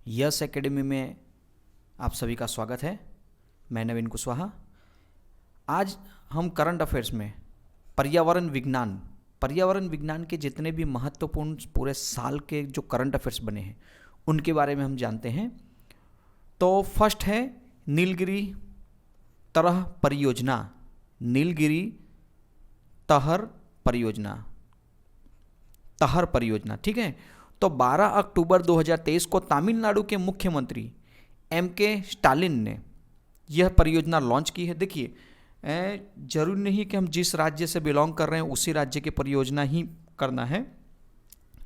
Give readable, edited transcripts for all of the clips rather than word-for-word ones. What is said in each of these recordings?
Yes academy में आप सभी का स्वागत है। मैं नवीन कुशवाहा। आज हम करंट अफेयर्स में पर्यावरण विज्ञान के जितने भी महत्वपूर्ण पूरे साल के जो करंट अफेयर्स बने हैं उनके बारे में हम जानते हैं। तो फर्स्ट है नीलगिरी तरह परियोजना, नीलगिरी तहर परियोजना, ठीक है। तो 12 अक्टूबर 2023 को तमिलनाडु के मुख्यमंत्री M.K. स्टालिन ने यह परियोजना लॉन्च की है। देखिए, जरूरी नहीं कि हम जिस राज्य से बिलोंग कर रहे हैं उसी राज्य की परियोजना ही करना है,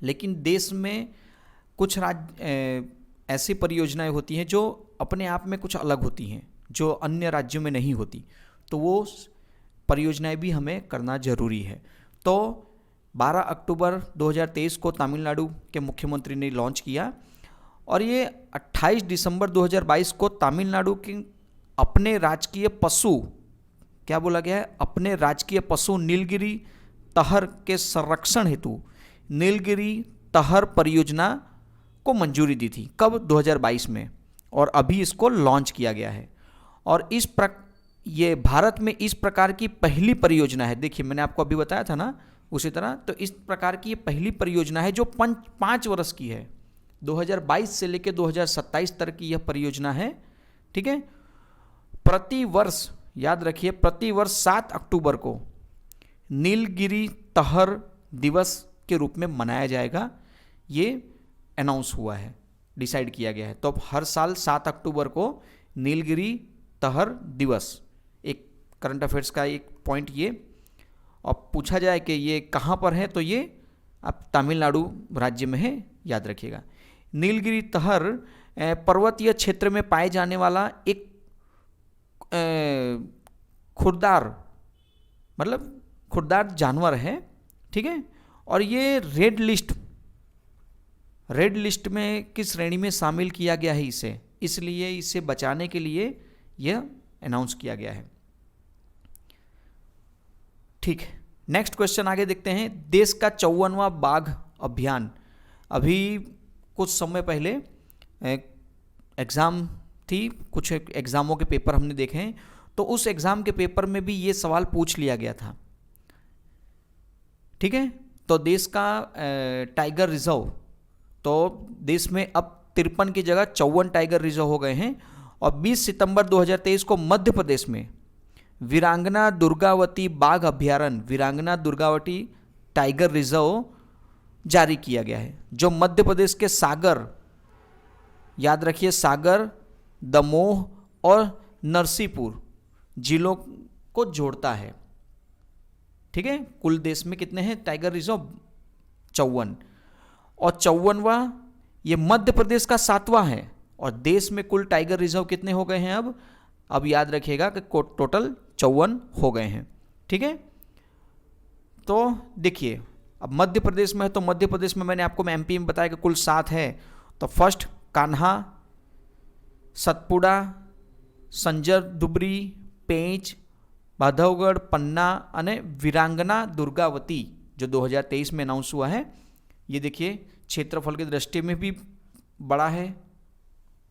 लेकिन देश में कुछ राज्य ऐसी परियोजनाएं होती हैं जो अपने आप में कुछ अलग होती हैं, जो अन्य राज्यों में नहीं होती, तो वो परियोजनाएं भी हमें करना जरूरी है। तो 12 अक्टूबर 2023 को तमिलनाडु के मुख्यमंत्री ने लॉन्च किया और ये 28 दिसंबर 2022 को तमिलनाडु के अपने राजकीय पशु, क्या बोला गया है, अपने राजकीय पशु नीलगिरी तहर के संरक्षण हेतु नीलगिरी तहर परियोजना को मंजूरी दी थी। कब? 2022 में, और अभी इसको लॉन्च किया गया है। और ये भारत में इस प्रकार की पहली परियोजना है। देखिए, मैंने आपको अभी बताया था ना, उसी तरह तो इस प्रकार की ये पहली परियोजना है जो 5 वर्ष की है। 2022 से लेकर 2027 तक की यह परियोजना है, ठीक है। प्रति वर्ष, याद रखिए, प्रति वर्ष 7 अक्टूबर को नीलगिरी तहर दिवस के रूप में मनाया जाएगा। ये अनाउंस हुआ है, डिसाइड किया गया है। तो अब हर साल 7 अक्टूबर को नीलगिरी तहर दिवस, एक करंट अफेयर्स का एक पॉइंट ये। और पूछा जाए कि ये कहाँ पर है, तो ये आप तमिलनाडु राज्य में है, याद रखिएगा। नीलगिरी तहर पर्वतीय क्षेत्र में पाए जाने वाला एक खुरदार जानवर है, ठीक है। और ये रेड लिस्ट में किस श्रेणी में शामिल किया गया है इसे, इसलिए इसे बचाने के लिए यह अनाउंस किया गया है, ठीक है। नेक्स्ट क्वेश्चन आगे देखते हैं। देश का 54वां बाघ अभियान, अभी कुछ समय पहले एग्जाम थी, कुछ एग्जामों के पेपर हमने देखे हैं, तो उस एग्जाम के पेपर में भी ये सवाल पूछ लिया गया था, ठीक है। तो देश का टाइगर रिजर्व, तो देश में अब 53 की जगह 54 टाइगर रिजर्व हो गए हैं। और 20 सितंबर 2023 को मध्य प्रदेश में वीरांगना दुर्गावती बाघ अभ्यारण्य, वीरांगना दुर्गावती टाइगर रिजर्व जारी किया गया है, जो मध्य प्रदेश के सागर, याद रखिए, सागर, दमोह और नरसीपुर जिलों को जोड़ता है, ठीक है। कुल देश में कितने हैं टाइगर रिजर्व? 54। और 54वां ये मध्य प्रदेश का 7वां है। और देश में कुल टाइगर रिजर्व कितने हो गए हैं अब याद रखिएगा कि टोटल 54 हो गए हैं, ठीक है। तो देखिए, अब मध्य प्रदेश में है, तो मध्य प्रदेश में मैंने आपको MP में बताया कि कुल 7 है। तो फर्स्ट कान्हा, सतपुड़ा, संजर दुबरी, पेंच, माधवगढ़, पन्ना और वीरांगना दुर्गावती, जो 2023 में अनाउंस हुआ है। ये देखिए, क्षेत्रफल की दृष्टि में भी बड़ा है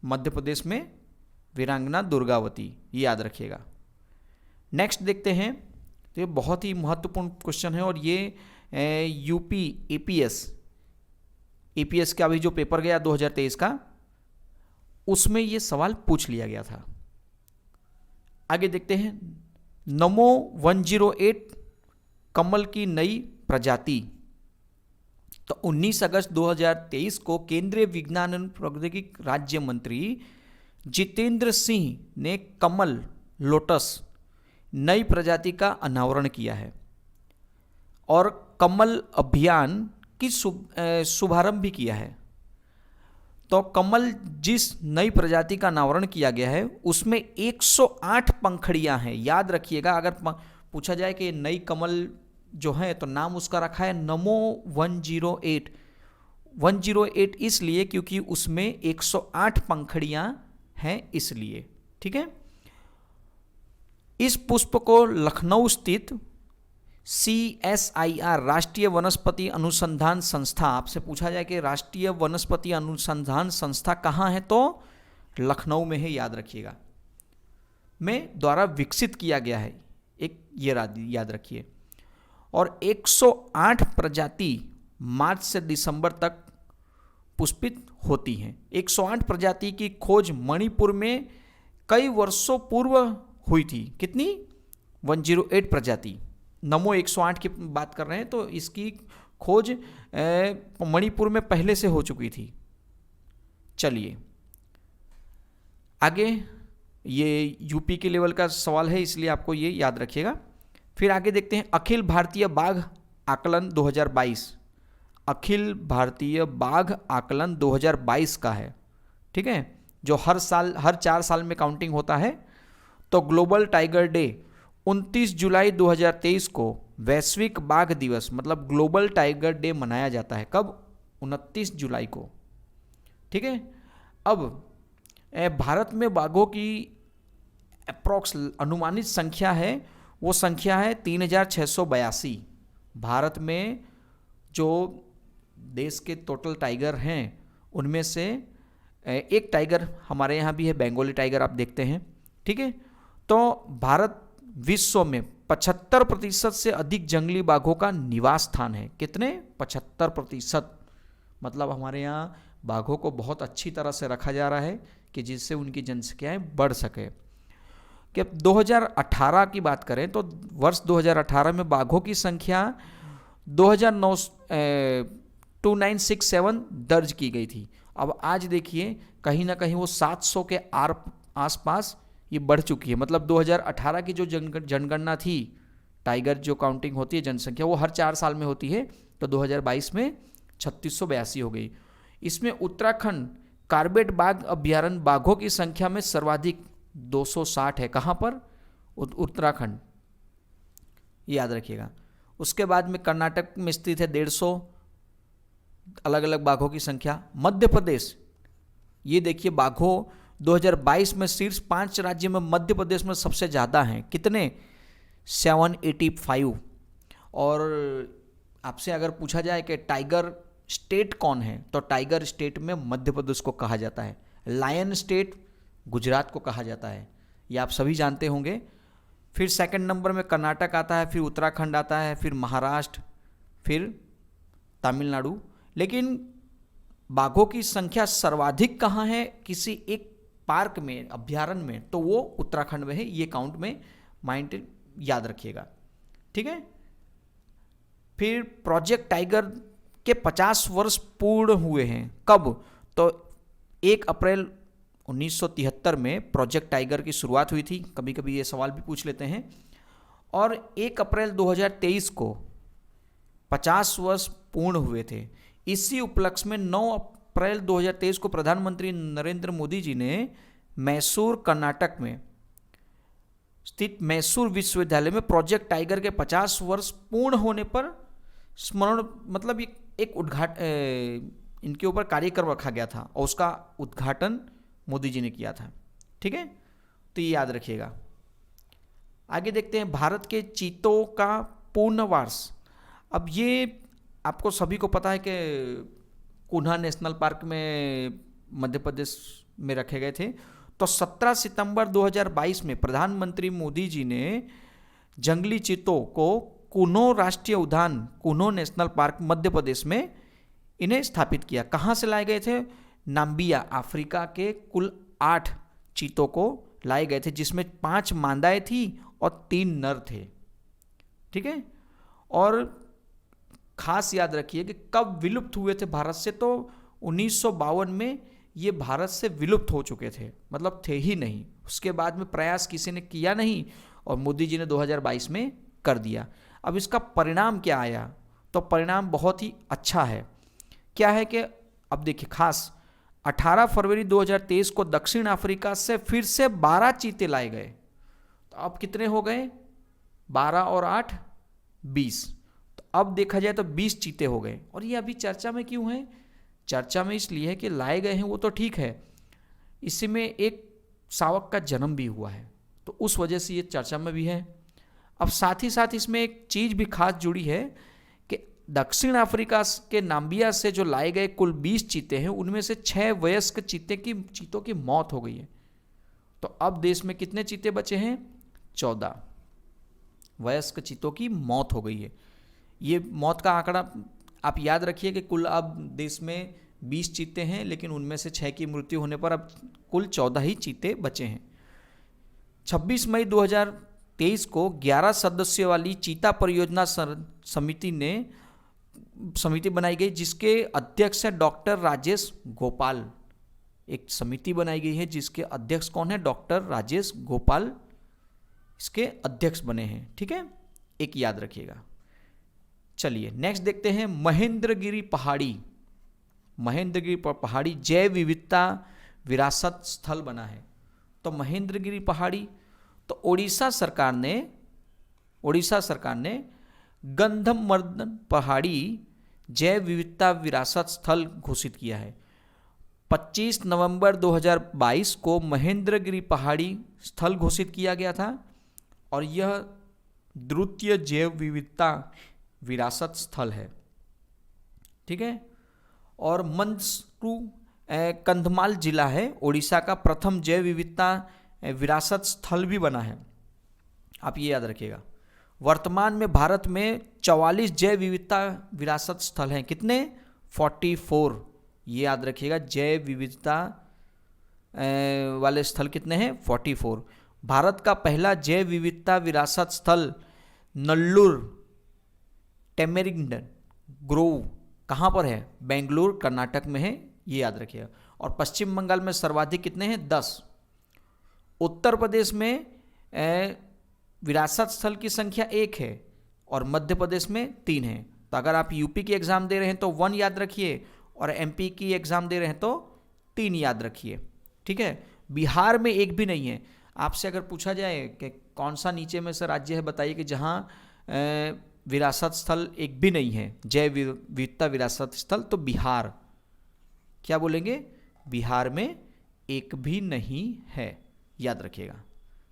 मध्य प्रदेश में वीरांगना दुर्गावती, ये याद रखिएगा। नेक्स्ट देखते हैं, तो ये बहुत ही महत्वपूर्ण क्वेश्चन है और ये यूपी एपीएस का भी जो पेपर गया 2023 का, उसमें ये सवाल पूछ लिया गया था। आगे देखते हैं, नमो 108 कमल की नई प्रजाति। तो 19 अगस्त 2023 को केंद्रीय विज्ञान एवं प्रौद्योगिकी राज्य मंत्री जितेंद्र सिंह ने कमल लोटस नई प्रजाति का अनावरण किया है और कमल अभियान की शुभारंभ भी किया है। तो कमल जिस नई प्रजाति का अनावरण किया गया है उसमें 108 पंखड़ियां हैं, याद रखिएगा। अगर पूछा जाए कि नई कमल जो है, तो नाम उसका रखा है नमो 108 इसलिए क्योंकि उसमें 108 पंखड़ियां हैं, इसलिए, ठीक है। इस पुष्प को लखनऊ स्थित CSIR राष्ट्रीय वनस्पति अनुसंधान संस्था, आपसे पूछा जाए कि राष्ट्रीय वनस्पति अनुसंधान संस्था कहाँ है, तो लखनऊ में है, याद रखिएगा, में द्वारा विकसित किया गया है, एक ये याद रखिए। और 108 प्रजाति मार्च से दिसंबर तक पुष्पित होती हैं। 108 प्रजाति की खोज मणिपुर में कई वर्षों पूर्व हुई थी। कितनी? 108 प्रजाति। नमो 108 की बात कर रहे हैं, तो इसकी खोज मणिपुर में पहले से हो चुकी थी। चलिए आगे, ये यूपी के लेवल का सवाल है इसलिए आपको ये याद रखिएगा। फिर आगे देखते हैं अखिल भारतीय बाघ आकलन 2022। अखिल भारतीय बाघ आकलन 2022 का है, ठीक है, जो हर 4 साल में काउंटिंग होता है। तो ग्लोबल टाइगर डे 29 जुलाई 2023 को वैश्विक बाघ दिवस, मतलब ग्लोबल टाइगर डे मनाया जाता है। कब? 29 जुलाई को, ठीक है। अब भारत में बाघों की अप्रॉक्स अनुमानित संख्या है, वो संख्या है 3682। भारत में जो देश के टोटल टाइगर हैं उनमें से एक टाइगर हमारे यहाँ भी है, बंगाली टाइगर, आप देखते हैं, ठीक है। तो भारत विश्व में 75% से अधिक जंगली बाघों का निवास स्थान है। कितने? 75%। मतलब हमारे यहाँ बाघों को बहुत अच्छी तरह से रखा जा रहा है कि जिससे उनकी जनसंख्याएं बढ़ सके। कि 2018 की बात करें तो वर्ष 2018 में बाघों की संख्या 2967 दर्ज की गई थी। अब आज देखिए कहीं ना कहीं वो 700 के आसपास ये बढ़ चुकी है। मतलब 2018 की जो जनगणना थी, टाइगर जो काउंटिंग होती है जनसंख्या, वो हर 4 साल में होती है, तो 2022 में 3682 हो गई। इसमें उत्तराखंड कार्बेट बाघ अभ्यारण्य बाघों की संख्या में सर्वाधिक 260 है। कहाँ पर? उत्तराखंड, याद रखिएगा। उसके बाद में कर्नाटक में स्थित है 150 अलग अलग बाघों की संख्या। मध्य प्रदेश, ये देखिए बाघों 2022 में शीर्ष 5 राज्य में मध्य प्रदेश में सबसे ज़्यादा हैं। कितने? 785। और आपसे अगर पूछा जाए कि टाइगर स्टेट कौन है, तो टाइगर स्टेट में मध्य प्रदेश को कहा जाता है। लायन स्टेट गुजरात को कहा जाता है, ये आप सभी जानते होंगे। फिर सेकंड नंबर में कर्नाटक आता है, फिर उत्तराखंड आता है, फिर महाराष्ट्र, फिर तमिलनाडु। लेकिन बाघों की संख्या सर्वाधिक कहाँ है किसी एक पार्क में, अभ्यारण्य में, तो वो उत्तराखंड में है। ये काउंट में माइंड याद रखिएगा, ठीक है। फिर प्रोजेक्ट टाइगर के 50 वर्ष पूर्ण हुए हैं। कब? तो 1 अप्रैल 1973 में प्रोजेक्ट टाइगर की शुरुआत हुई थी। कभी कभी ये सवाल भी पूछ लेते हैं। और 1 अप्रैल 2023 को 50 वर्ष पूर्ण हुए थे। इसी उपलक्ष्य में 9 अप्रैल 2023 को प्रधानमंत्री नरेंद्र मोदी जी ने मैसूर कर्नाटक में स्थित मैसूर विश्वविद्यालय में प्रोजेक्ट टाइगर के 50 वर्ष पूर्ण होने पर स्मरण, मतलब एक उद्घाटन इनके ऊपर कार्यक्रम रखा गया था और उसका उद्घाटन मोदी जी ने किया था, ठीक है। तो ये याद रखिएगा। आगे देखते हैं भारत के चीतों का पूर्णवास। अब ये आपको सभी को पता है कि कुन्हा नेशनल पार्क में मध्य प्रदेश में रखे गए थे। तो 17 सितंबर 2022 में प्रधानमंत्री मोदी जी ने जंगली चीतों को कुनो राष्ट्रीय उद्यान, कुनो नेशनल पार्क मध्य प्रदेश में इन्हें स्थापित किया। कहाँ से लाए गए थे? नाम्बिया, अफ्रीका के कुल 8 चीतों को लाए गए थे, जिसमें 5 मादाएं थी और 3 नर थे, ठीक है। और खास याद रखिए कि कब विलुप्त हुए थे भारत से, तो 1952 में ये भारत से विलुप्त हो चुके थे, मतलब थे ही नहीं। उसके बाद में प्रयास किसी ने किया नहीं और मोदी जी ने 2022 में कर दिया। अब इसका परिणाम क्या आया? तो परिणाम बहुत ही अच्छा है। क्या है कि अब देखिए खास 18 फरवरी 2023 को दक्षिण अफ्रीका से फिर से 12 चीते लाए गए। तो अब कितने हो गए? 12 और 8 20। तो अब देखा जाए तो 20 चीते हो गए। और ये अभी चर्चा में क्यों है? चर्चा में इसलिए है कि लाए गए हैं वो तो ठीक है, इसी में एक शावक का जन्म भी हुआ है, तो उस वजह से ये चर्चा में भी है। अब साथ ही साथ इसमें एक चीज भी खास जुड़ी है कि दक्षिण अफ्रीका के नाम्बिया से जो लाए गए कुल 20 चीते हैं, उनमें से 6 वयस्क चीतों की मौत हो गई है। तो अब देश में कितने चीते बचे हैं? 14 वयस्क चीतों की मौत हो गई है। ये मौत का आंकड़ा आप याद रखिए कि कुल अब देश में 20 चीते हैं, लेकिन उनमें से 6 की मृत्यु होने पर अब कुल 14 ही चीते बचे हैं। 26 मई 2023 को 11 सदस्यों वाली चीता परियोजना समिति बनाई गई, जिसके अध्यक्ष है डॉक्टर राजेश गोपाल। एक समिति बनाई गई है जिसके अध्यक्ष कौन है? डॉक्टर राजेश गोपाल इसके अध्यक्ष बने हैं। ठीक है, एक याद रखिएगा। चलिए नेक्स्ट देखते हैं महेंद्रगिरी पहाड़ी। महेंद्रगिरी पहाड़ी जैव विविधता विरासत स्थल बना है। तो महेंद्रगिरी पहाड़ी, तो ओडिशा सरकार ने गंधमर्दन पहाड़ी जैव विविधता विरासत स्थल घोषित किया है। 25 नवंबर 2022 को महेंद्रगिरी पहाड़ी स्थल घोषित किया गया था और यह द्वितीय जैव विविधता विरासत स्थल है। ठीक है, और मंसरू कंधमाल जिला है ओडिशा का प्रथम जैव विविधता विरासत स्थल भी बना है। आप ये याद रखिएगा। वर्तमान में भारत में 44 जैव विविधता विरासत स्थल हैं। कितने? 44। ये याद रखिएगा, जैव विविधता वाले स्थल कितने हैं? 44। भारत का पहला जैव विविधता विरासत स्थल नल्लूर टेमेरिंड ग्रोव कहाँ पर है? बेंगलुरु कर्नाटक में है, ये याद रखिएगा। और पश्चिम बंगाल में सर्वाधिक कितने हैं? 10। उत्तर प्रदेश में विरासत स्थल की संख्या 1 है और मध्य प्रदेश में 3 है। तो अगर आप यूपी की एग्जाम दे रहे हैं तो 1 याद रखिए और एमपी की एग्जाम दे रहे हैं तो 3 याद रखिए। ठीक है, बिहार में एक भी नहीं है। आपसे अगर पूछा जाए कि कौन सा नीचे में से राज्य है, बताइए कि जहाँ विरासत स्थल एक भी नहीं है, जैव विविधता विरासत स्थल, तो बिहार। क्या बोलेंगे? बिहार में एक भी नहीं है, याद रखिएगा।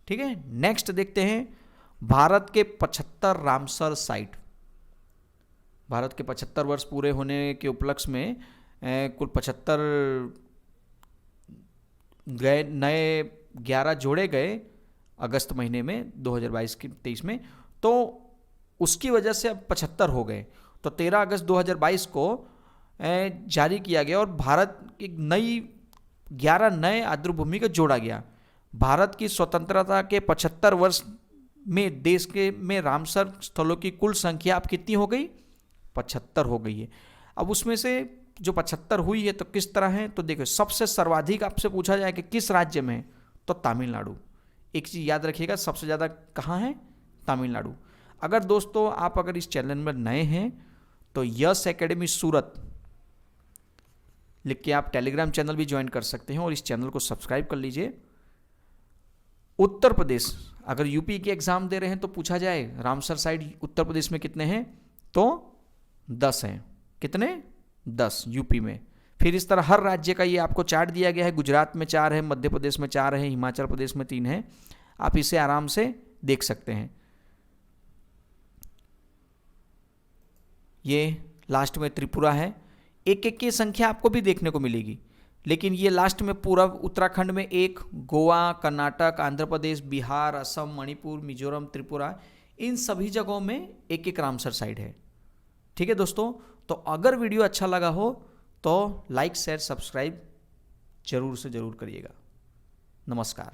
ठीक है, नेक्स्ट देखते हैं भारत के 75 रामसर साइट। भारत के 75 वर्ष पूरे होने के उपलक्ष्य में कुल 75 नए 11 जोड़े गए अगस्त महीने में 2023 में, तो उसकी वजह से अब 75 हो गए। तो 13 अगस्त 2022 को जारी किया गया और भारत की 11 नए आर्द्रभूमि को जोड़ा गया। भारत की स्वतंत्रता के 75 वर्ष में देश के में रामसर स्थलों की कुल संख्या अब कितनी हो गई? 75 हो गई है। अब उसमें से जो 75 हुई है तो किस तरह है? तो देखो, सबसे सर्वाधिक आपसे पूछा जाए कि किस राज्य में, तो तमिलनाडु। एक चीज़ याद रखिएगा, सबसे ज़्यादा कहाँ है? तमिलनाडु। अगर दोस्तों आप अगर इस चैनल में नए हैं तो यस एकेडमी सूरत लिख के आप टेलीग्राम चैनल भी ज्वाइन कर सकते हैं और इस चैनल को सब्सक्राइब कर लीजिए। उत्तर प्रदेश, अगर यूपी की एग्जाम दे रहे हैं तो पूछा जाए रामसर साइड उत्तर प्रदेश में कितने हैं, तो 10 हैं। कितने? 10 यूपी में। फिर इस तरह हर राज्य का ये आपको चार्ट दिया गया है। गुजरात में 4 है, मध्य प्रदेश में 4 है, हिमाचल प्रदेश में 3 है। आप इसे आराम से देख सकते हैं। ये लास्ट में त्रिपुरा है। एक एक की संख्या आपको भी देखने को मिलेगी, लेकिन ये लास्ट में पूर्व उत्तराखंड में 1, गोवा, कर्नाटक, आंध्र प्रदेश, बिहार, असम, मणिपुर, मिजोरम, त्रिपुरा, इन सभी जगहों में एक एक रामसर साइट है। ठीक है दोस्तों, तो अगर वीडियो अच्छा लगा हो तो लाइक शेयर सब्सक्राइब जरूर से जरूर करिएगा। नमस्कार।